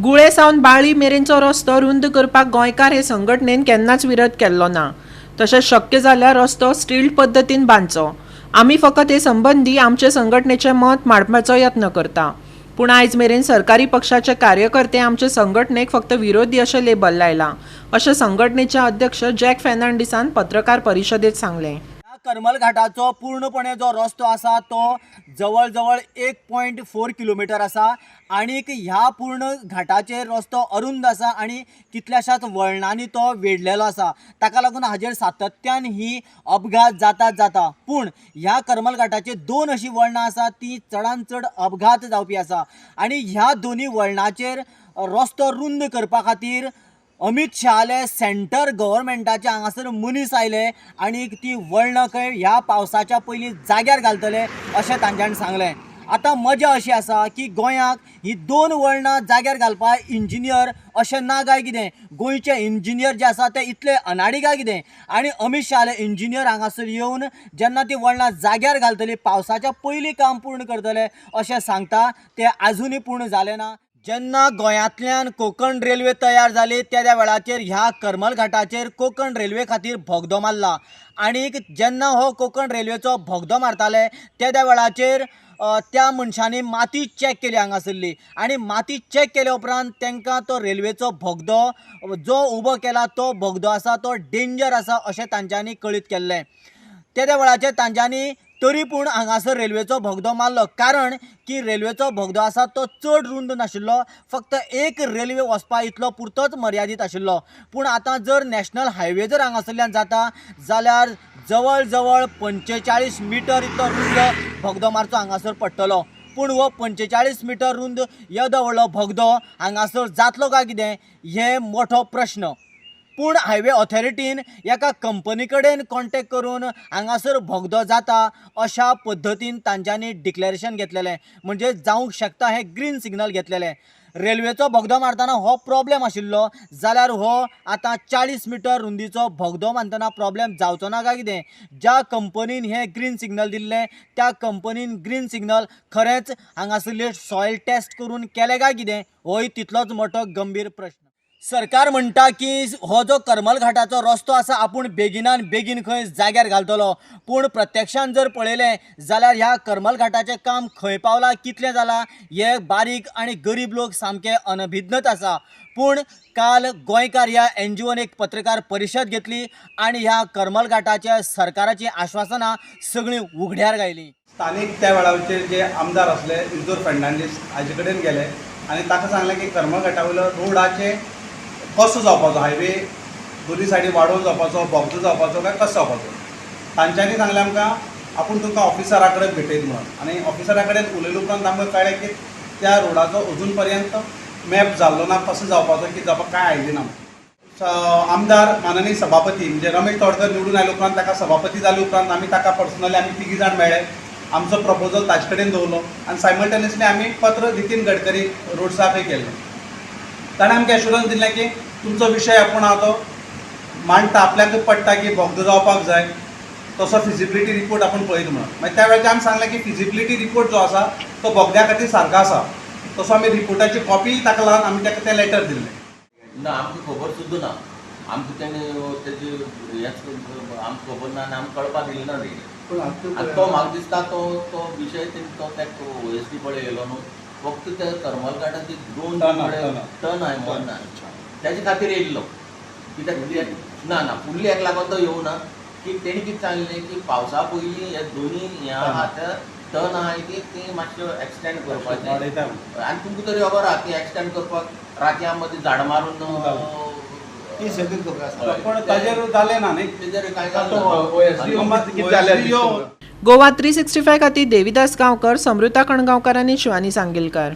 गुळे सावन बाळी मेरेनचो रस्तो रुंद करपाक गोंयकार हे संघटनेन केन्नाच विरोध केल्लो ना. तशेंच शक्य जाल्यार रस्तो स्ट्रीट पद्दतीन बांदचो. आमी फकत हे संबंदी आमचे संघटनेचें मत मांडपाचो यत्न करता. पूण आयज मेरेन सरकारी पक्षाचे कार्यकर्ते आमचे संघटनेक फक्त विरोधी अशें लेबल लायलां, अशें संघटनेचे अध्यक्ष जॅक फेर्नांडीसान पत्रकार परिशदेंत सांगलें. करमल घाटाचो पूर्णपणे जो रस्तो आसा तो जवळ जवळ 1.4 किलोमीटर आसा आणीक ह्या पूर्ण घाटाचेर रस्तो अरुंद आसा आणि कितल्याशाच वळणांनी तो वेढलेलो आसा. ताका लागून हाजेर सातत्यान ही अपघात जाता. पूण ह्या करमल घाटाचेर दोन अशी वळणां आसा ती चडांत चड अपघात जावपी आसा आणि ह्या दोन्ही वळणाचेर रस्तो रुंद करपा खातीर अमित शहाले सेंटर गव्हर्मेंटाचे हांगासर मनीस आयले आणि ती वळणां खंय ह्या पावसाच्या पयलीं जाग्यार घालतले अशें तांच्यांनी सांगलें. आतां मजा अशी आसा की गोंयाक ही दोन वळणां जाग्यार घालपाक इंजिनियर अशें ना काय कितें. गोंयचे इंजिनियर जे आसा ते इतले अनाडी काय कितें. आनी अमित शहाले इंजिनियर हांगासर येवन जेन्ना ती वळणां जाग्यार घालतली पावसाच्या पयलीं काम पूर्ण करतले अशें सांगता ते आजुनूय पूर्ण जालें ना. जेन्ना गोंयांतल्यान कोंकण रेल्वे तयार जाली त्या वेळाचेर ह्या करमल घाटाचेर कोंकण रेल्वे खातीर भोगदो मारला. आनीक जेन्ना हो कोंकण रेल्वेचो भोगदो मारताले त्या वेळाचेर त्या मनशांनी माती चॅक केली हांगासरली आणि माती चॅक केल्या उपरांत तांकां तो रेल्वेचो भोगदो जो उबो केला तो भोगदो आसा तो डेंजर आसा अशें तांच्यांनी कळीत केल्लें. त्या वेळाचेर तांच्यांनी तरी पूण हांगासर रेल्वेचो भोगदो मारलो, कारण की रेल्वेचो भोगदो आसा तो चड रुंद नाशिल्लो, फक्त एक रेल्वे वचपा इतलो पुरतोच मर्यादीत आशिल्लो. पूण आतां जर नॅशनल हायवे जर हांगासरल्यान जाता जाल्यार जवळ जवळ 45 मिटर इतलो रुंद भोगदो मारचो हांगासर पडटलो. पूण हो 45 मिटर रुंद येदो व्हडलो भोगदो हांगासर जातलो काय कितें हे मोठो प्रश्न. पूण हायवे ऑथॉरिटीन एका कंपनी कडेन कॉन्टॅक्ट करून हांगासर भोगदो जाता अशा पद्दतीन तांच्यांनी डिक्लेरेशन घेतलेलें, म्हणजे जावंक शकता हे ग्रीन सिग्नल घेतलेलें. रेल्वेचो भोगदो मारतना हो प्रॉब्लेम आशिल्लो जाल्यार हो आतां 40 मिटर रुंदीचो भोगदो मारतना प्रॉब्लेम जावचो ना काय कितें. ज्या कंपनीन हे ग्रीन सिग्नल दिल्लें त्या कंपनीन ग्रीन सिग्नल खरेंच हांगासरले सॉयल टेस्ट करून केलें काय कितें होय तितलोच मोठो गंभीर प्रश्न. सरकार म्हणटा की हो जो करमल घाटाचो रस्तो आसा आपूण बेगिनान बेगीन खंय जाग्यार घालतलो, पूण प्रत्यक्षान जर पळयलें जाल्यार ह्या करमल घाटाचें काम खंय पावलां कितलें जालां हे बारीक आनी गरीब लोक सामके अनभिज्ञत आसा. पूण काल गोंयकार ह्या NGOन एक पत्रकार परिशद घेतली आणि ह्या करमल घाटाच्या सरकाराची आश्वासनां सगळीं उघड्यार घायली. स्थानिक त्या वेळाचेर जे आमदार आसले इजोर फेर्नांडीस हाजे कडेन गेले आनी ताका सांगलें की करमल घाटा वयलो रोडाचे कसो जावपाचो, हायवे दोनी सायडी वाडोवन जावपाचो, भोगदो जावपाचो काय कसो जावपाचो. तांच्यांनी सांगलें आमकां आपूण तुमकां ऑफिसरा कडेन भेटयत म्हणून. आनी ऑफिसरा कडेन उलयले उपरांत आमकां कळ्ळें की त्या रोडाचो अजून पर्यंत मॅप जाल्लो ना, कसो जावपाचो कितें जावपाक कांय आयडिया ना. आमदार माननीय सभापती म्हणजे रमेश तोडकर निवडून आयले उपरांत ताका सभापती जाले उपरांत आमी ताका पर्सनली आमी 3 जाण मेळ्ळे, आमचो प्रपोजल ताजे कडेन दवरलो आनी सायमल्टेनियसली आमी पत्र नितीन गडकरी रोड साफय केल्लें. ताणें आमकां एश्युरन्स दिलें की तुमचो विशय आपूण हांव तो मांडटा, आपल्याकूच पडटा की भोगदो जावपाक जाय, तसो फिजिबिलिटी रिपोर्ट आपूण पळयता म्हणून. मागीर त्या वेळाचेर आमी सांगलें की फिजिबिलिटी रिपोर्ट जो आसा तो भोगद्या खातीर सारको आसा, तसो आमी रिपोर्टाची कॉपी ताका लागून आमी ताका तें लेटर दिल्लें. ना आमकां खबर सुद्दां ना, आमकां तेणें तेजी हेच आमकां खबर ना आनी आमकां कळपाक दिलें ना तेणी. आनी तो म्हाका दिसता तो विशय तो त्या OSD कडेन येयलो न्हू, फक्त त्या करमल घाटाची 2 टन आहे म्हणून ना त्याच्या खातीर येयल्लो. कित्याक ना फुडली हेका लागून तो येवं ना, की तेणी कितें सांगलें की पावसा पयलीं हे दोनी ह्या आतां टन आहाय ती मातशें एक्सटेंड करपाचें आनी तुमकां तरी खबर आहा की एक्सटेंड करपाक रातया मदीं झाड मारून ती सगळी खबर आसा, पण ताजेर जालें ना न्ही. तेजेर कांय गोवा 365 खातीर देविदास गांवकर, समृता कणगांवकर आनी शिवानी सांगेलकार.